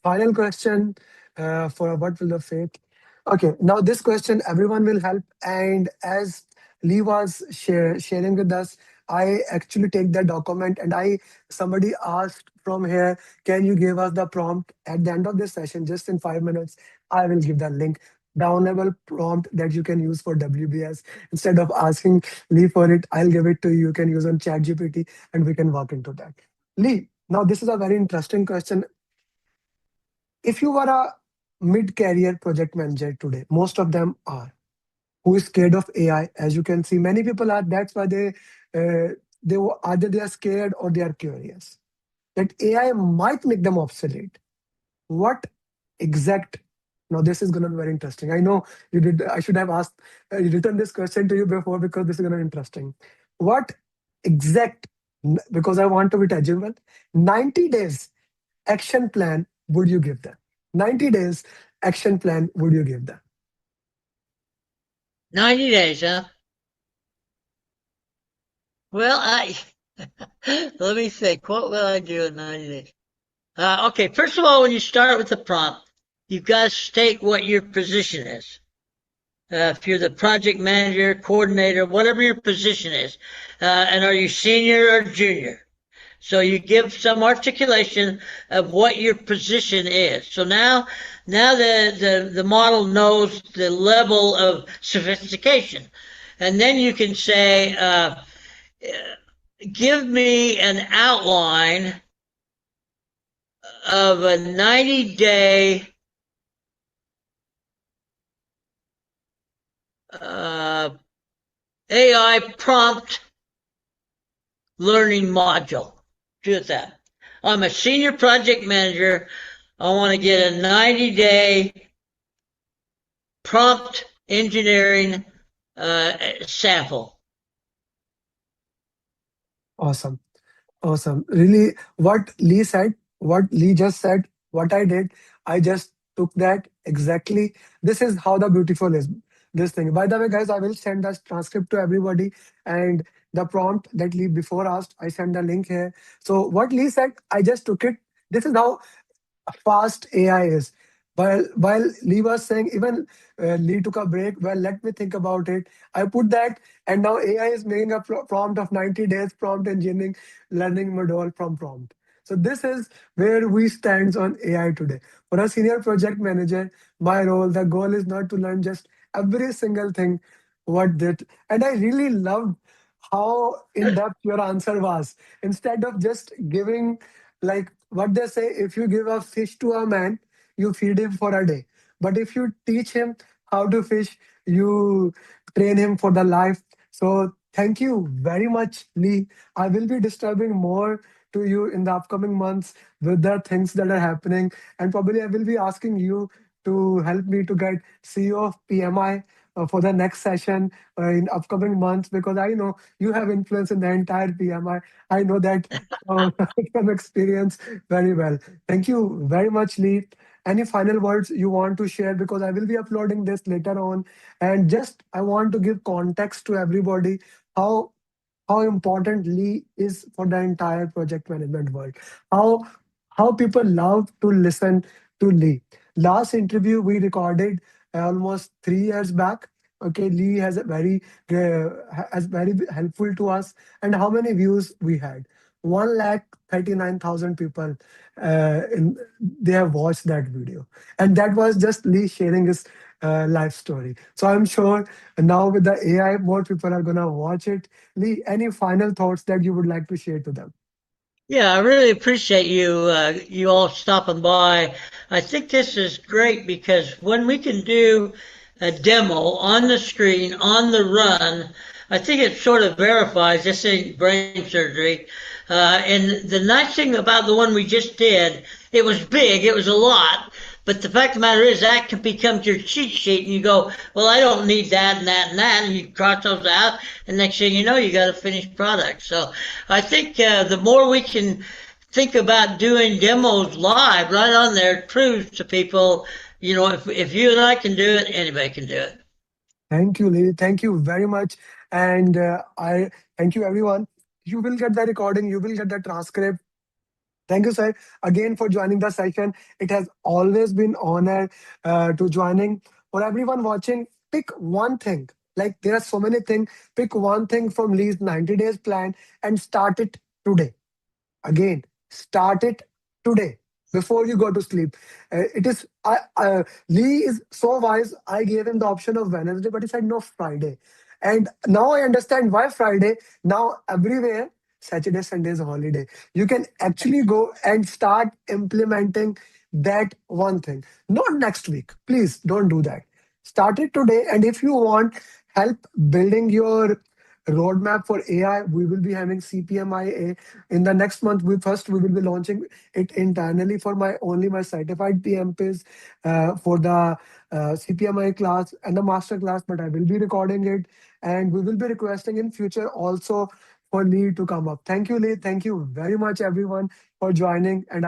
final question for what will the fate. Okay, now this question everyone will help, and as Lee was sharing with us, I actually take that document and I somebody asked from here, can you give us the prompt at the end of this session, just in 5 minutes? I will give the link, downloadable prompt that you can use for WBS. Instead of asking Lee for it, I'll give it to you. You can use on ChatGPT and we can walk into that. Lee, now this is a very interesting question. If you were a mid-career project manager today, most of them are, who is scared of AI. As you can see, many people are. That's why either they are scared or they are curious that AI might make them obsolete. What exact? Now this is going to be very interesting. I know you did. I should have asked, written this question to you before because this is going to be interesting. What exact? Because I want to be tangible. 90 days action plan would you give them? 90 days action plan would you give them? 90 days, huh? Well, let me think. What will I do in 90 days? Okay, first of all, when you start with the prompt, you've got to state what your position is. If you're the project manager, coordinator, whatever your position is, and are you senior or junior? So you give some articulation of what your position is. So now the model knows the level of sophistication. And then you can say, give me an outline of a 90-day AI prompt learning module. Do it that. I'm a senior project manager. I want to get a 90-day prompt engineering sample. Awesome. Awesome. Really, what Lee said, what Lee just said, what I did, I just took that exactly. This is how the beautiful is this thing. By the way, guys, I will send the transcript to everybody and the prompt that Lee before asked, I send the link here. So what Lee said, I just took it. This is how fast AI is. While Lee was saying, even Lee took a break. Well, let me think about it. I put that, and now AI is making a prompt of 90 days prompt engineering learning module from prompt. So this is where we stand on AI today. For a senior project manager, my role, the goal is not to learn just every single thing what that. And I really loved how in depth your answer was. Instead of just giving, like what they say, if you give a fish to a man, you feed him for a day. But if you teach him how to fish, you train him for the life. So thank you very much, Lee. I will be disturbing more to you in the upcoming months with the things that are happening. And probably I will be asking you to help me to get CEO of PMI for the next session in upcoming months, because I know you have influence in the entire PMI. I know that from experience very well. Thank you very much, Lee. Any final words you want to share? Because I will be uploading this later on. And just I want to give context to everybody how important Lee is for the entire project management world. How how people love to listen to Lee. Last interview we recorded almost 3 years back. Okay, Lee has very helpful to us. And how many views we had? 1,39,000 people they have watched that video, and that was just Lee sharing his life story. So I'm sure now with the AI, more people are gonna watch it. Lee, any final thoughts that you would like to share to them? Yeah, I really appreciate you all stopping by. I think this is great because when we can do a demo on the screen, on the run, I think it sort of verifies this ain't brain surgery. And the nice thing about the one we just did, it was big, it was a lot, but the fact of the matter is that can become your cheat sheet, and you go, well, I don't need that and that and that, and you cross those out, and next thing you know, you got a finished product. So I think the more we can think about doing demos live right on there, it proves to people, if you and I can do it, anybody can do it. Thank you, Lee. Thank you very much. And I thank you, everyone. You will get the recording, you will get the transcript. Thank you, sir, again for joining the session. It has always been honor to joining. For everyone watching, pick one thing. Like there are so many things. Pick one thing from Lee's 90 days plan and start it today. Again, start it today before you go to sleep. It is Lee is so wise. I gave him the option of Wednesday, but he said no, Friday. And now I understand why Friday. Now everywhere Saturday, Sunday is a holiday. You can actually go and start implementing that one thing. Not next week. Please don't do that. Start it today. And if you want help building your roadmap for AI, we will be having CPMI in the next month. We will be launching it internally for my certified PMPs for the CPMI class and the master class. But I will be recording it, and we will be requesting in future also for Lee to come up. Thank you, Lee. Thank you very much, everyone, for joining. And